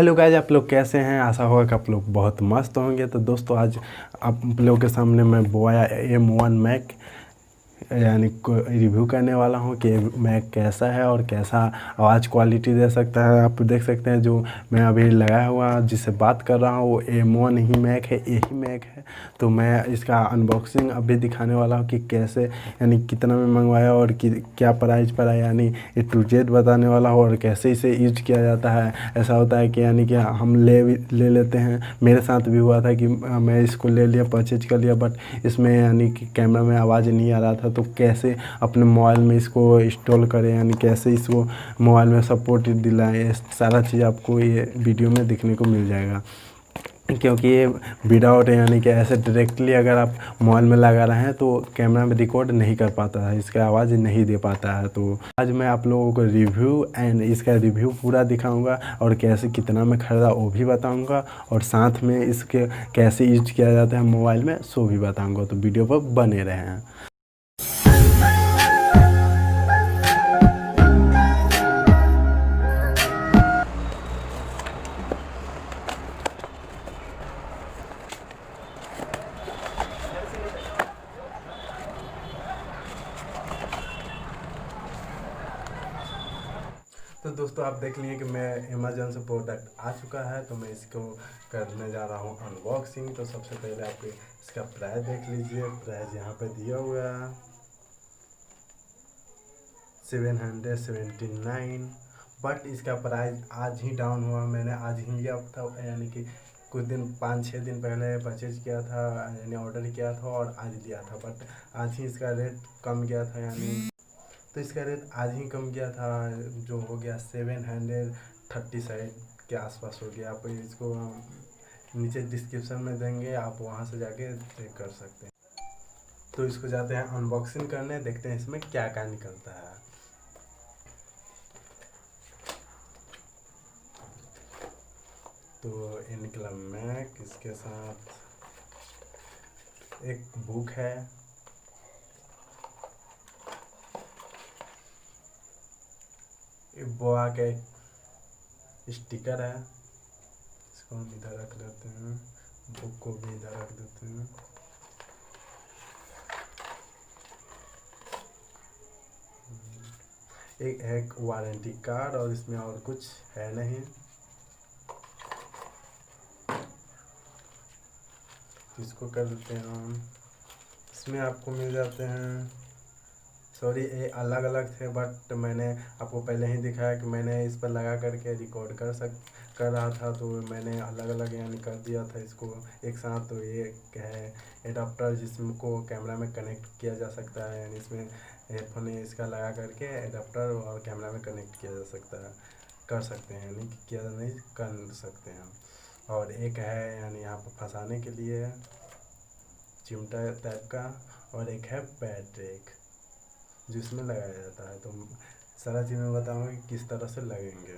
Hello guys, आप लोग कैसे हैं। आशा होगा कि आप लोग बहुत मस्त होंगे। तो दोस्तों, आज आप लोगों के सामने मैं बोया M1 मैक यानी रिव्यू करने वाला हूं कि मैक कैसा है और कैसा आवाज़ क्वालिटी दे सकता है। आप देख सकते हैं जो मैं अभी लगाया हुआ जिससे बात कर रहा हूँ वो M1 ही मैक है, यही मैक है। तो मैं इसका अनबॉक्सिंग अभी दिखाने वाला हूँ कि कैसे यानी कितना में मंगवाया और क्या प्राइस पड़ा, यानी A to Z बताने वाला हूँ और कैसे इसे यूज किया जाता है। ऐसा होता है कि यानी कि हम ले लेते हैं, मेरे साथ भी हुआ था कि मैं इसको ले लिया, परचेज कर लिया, बट इसमें यानी कि कैमरा में आवाज़ नहीं आ रहा था। तो कैसे अपने मोबाइल में इसको इंस्टॉल करें, यानी कैसे इसको मोबाइल में सपोर्ट दिलाएं, सारा चीज़ आपको ये वीडियो में देखने को मिल जाएगा। क्योंकि ये विदाउट यानी कि ऐसे डायरेक्टली अगर आप मोबाइल में लगा रहे हैं तो कैमरा में रिकॉर्ड नहीं कर पाता है, इसका आवाज़ नहीं दे पाता है। तो आज मैं आप लोगों को रिव्यू एंड इसका रिव्यू पूरा दिखाऊंगा और कैसे कितना में ख़रीदा वो भी बताऊंगा, और साथ में इसके कैसे यूज किया जाता है मोबाइल में सो भी बताऊंगा। तो वीडियो पर बने रहें। तो दोस्तों, आप देख लिए कि मैं अमेज़न से प्रोडक्ट आ चुका है, तो मैं इसको करने जा रहा हूँ अनबॉक्सिंग। तो सबसे पहले आप इसका प्राइस देख लीजिए। प्राइस यहाँ पे दिया हुआ है 779, बट इसका प्राइस आज ही डाउन हुआ। मैंने आज ही लिया था, यानी कि कुछ दिन 5-6 दिन पहले परचेज किया था, यानी ऑर्डर किया था और आज लिया था, बट आज ही इसका रेट कम गया था। यानी तो इसका रेट आज ही कम गया था, जो हो गया 737 के आसपास हो गया। आप इसको नीचे डिस्क्रिप्शन में देंगे, आप वहां से जाके चेक कर सकते हैं। तो इसको जाते हैं अनबॉक्सिंग करने, देखते हैं इसमें क्या क्या निकलता है। तो ये निकला मैक, इसके साथ एक बुक है, बोआ का एक स्टिकर है, इसको हम इधर रख लेते हैं, बुक को भी इधर रख देते हैं। एक वारंटी कार्ड, और इसमें और कुछ है नहीं। इसको कर देते हैं हम। इसमें आपको मिल जाते हैं, सॉरी ये अलग अलग थे, बट मैंने आपको पहले ही दिखाया कि मैंने इस पर लगा करके रिकॉर्ड कर रहा था, तो मैंने अलग अलग यानी कर दिया था इसको एक साथ। तो ये है एडाप्टर, जिसको कैमरा में कनेक्ट किया जा सकता है, यानी इसमें हेडफोन इसका लगा करके एडाप्टर और कैमरा में कनेक्ट किया जा सकता है, कर सकते हैं, यानी किया नहीं कर सकते हैं। और एक है यानी यहाँ पर फंसाने के लिए चिमटा टाइप का, और एक है बैटरी जिसमें लगाया जाता है। तो सारा चीज़ मैं बताऊंगा कि किस तरह से लगेंगे।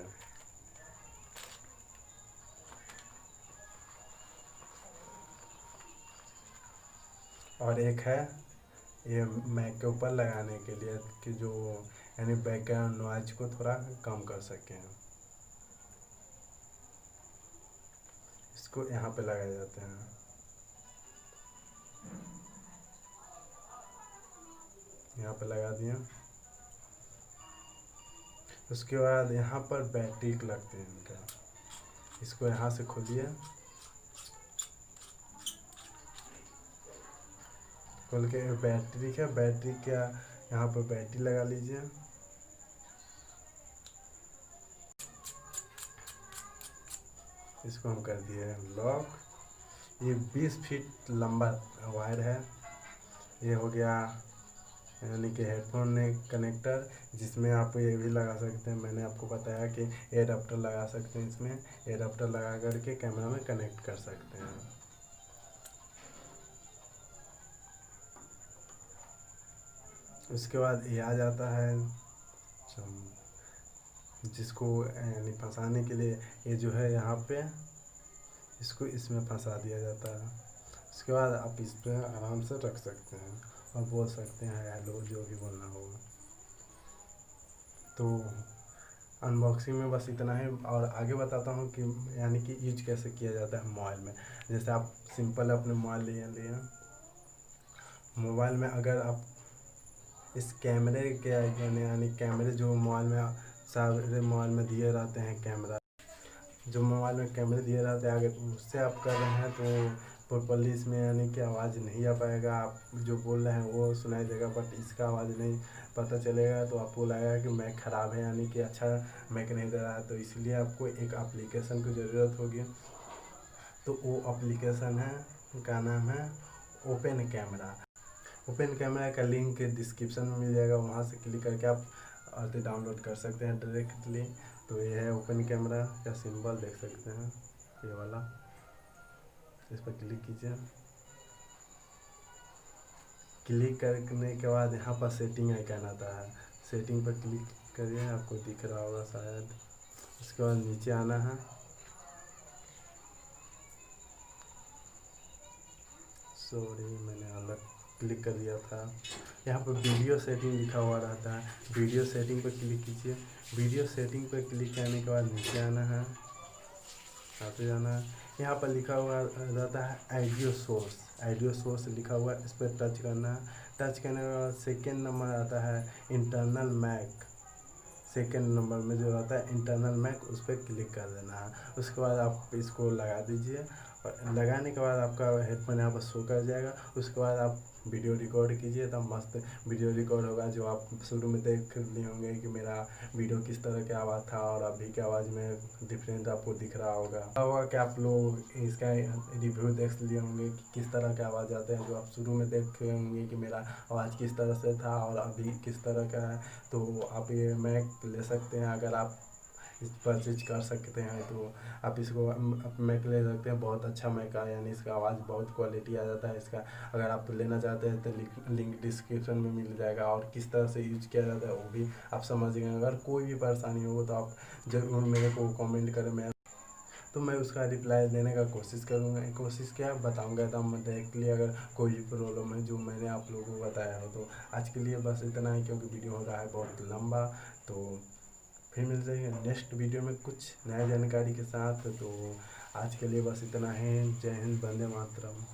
और एक है ये मैक के ऊपर लगाने के लिए कि जो यानी बैकग्राउंड नॉइज को थोड़ा कम कर सकें, इसको यहाँ पे लगाए जाते हैं। यहाँ पे लगा दिया। उसके बाद यहाँ पर बैटरी लगते हैं इनका, इसको यहाँ से खोलिए, खोल के बैटरी का यहाँ पर बैटरी लगा लीजिए। इसको हम कर दिए लॉक। ये 20 फीट लंबा वायर है। ये हो गया यानी कि हेडफोन कनेक्टर, जिसमें आप ये भी लगा सकते हैं। मैंने आपको बताया कि एडाप्टर लगा सकते हैं, इसमें एडाप्टर लगा करके कैमरा में कनेक्ट कर सकते हैं। उसके बाद ये आ जाता है जिसको यानी फंसाने के लिए, ये जो है यहाँ पे इसको इसमें फंसा दिया जाता है। उसके बाद आप इस पर आराम से रख सकते हैं और बोल सकते हैं हेलो, जो भी बोलना होगा। तो अनबॉक्सिंग में बस इतना ही, और आगे बताता हूँ कि यानी कि यूज कैसे किया जाता है मोबाइल में। जैसे आप सिंपल अपने मोबाइल लिए मोबाइल में अगर आप इस कैमरे के यानी कैमरे जो मोबाइल में सारे मोबाइल में दिए रहते हैं, कैमरा जो मोबाइल में कैमरे दिए रहते हैं, अगर उससे आप कर रहे हैं तो प्रॉपर्ली इसमें यानी कि आवाज़ नहीं आ पाएगा। आप जो बोल रहे हैं वो सुनाई देगा, बट इसका आवाज़ नहीं पता चलेगा, तो आपको लगेगा कि माइक ख़राब है, यानी कि अच्छा माइक नहीं दे रहा है। तो इसलिए आपको एक एप्लीकेशन की ज़रूरत होगी। तो वो एप्लीकेशन है, का नाम है ओपन कैमरा। ओपन कैमरा का लिंक डिस्क्रिप्शन में मिल जाएगा, वहाँ से क्लिक करके आप डाउनलोड कर सकते हैं डायरेक्टली। तो ये है ओपन कैमरा का सिंबल, देख सकते हैं ये वाला, इस पर क्लिक कीजिए। क्लिक करने के बाद यहाँ पर सेटिंग आइकन आता है, सेटिंग पर क्लिक करिए, आपको दिख रहा होगा शायद। उसके बाद नीचे आना है, सॉरी मैंने अलग क्लिक कर दिया था। यहाँ पर वीडियो सेटिंग लिखा हुआ रहता है, वीडियो सेटिंग पर क्लिक कीजिए। वीडियो सेटिंग पर क्लिक करने के बाद नीचे आना है, आते जाना है। यहाँ पर लिखा हुआ रहता है ऑडियो सोर्स, ऑडियो सोर्स लिखा हुआ है, इस पर टच करना है। टच करने के बाद सेकेंड नंबर आता है इंटरनल मैक, सेकेंड नंबर में जो रहता है इंटरनल मैक, उस पर क्लिक कर देना है। उसके बाद आप इसको लगा दीजिए, और लगाने के बाद आपका हेडफोन यहाँ पर शो कर जाएगा। उसके बाद आप वीडियो रिकॉर्ड कीजिए, तब मस्त वीडियो रिकॉर्ड होगा। जो आप शुरू में देख लिए होंगे कि मेरा वीडियो किस तरह की आवाज़ था और अभी की आवाज़ में डिफरेंस आपको दिख रहा होगा कि आप लोग इसका रिव्यू देख लिए होंगे कि किस तरह के आवाज़ आते हैं। जो आप शुरू में देख होंगे कि मेरा आवाज़ किस तरह से था और अभी किस तरह का है। तो आप ये मैक ले सकते हैं, अगर आप इस परचेज कर सकते हैं तो आप इसको मैक ले सकते हैं। बहुत अच्छा मैक है, यानी इसका आवाज़ बहुत क्वालिटी आ जाता है इसका। अगर आप लेना चाहते हैं तो लिंक डिस्क्रिप्शन में मिल जाएगा, और किस तरह से यूज किया जाता है वो भी आप समझ गए। अगर कोई भी परेशानी हो तो आप ज़रूर मेरे को कमेंट करें, तो मैं उसका रिप्लाई देने का कोशिश करूँगा। कोशिश क्या बताऊँगा एकदम डायरेक्टली, अगर कोई भी प्रॉब्लम है जो मैंने आप लोगों को बताया हो। तो आज के लिए बस इतना ही, क्योंकि वीडियो हो रहा है बहुत लंबा। तो फिर मिल जाएंगे नेक्स्ट वीडियो में कुछ नया जानकारी के साथ। तो आज के लिए बस इतना ही। जय हिंद, वंदे मातरम।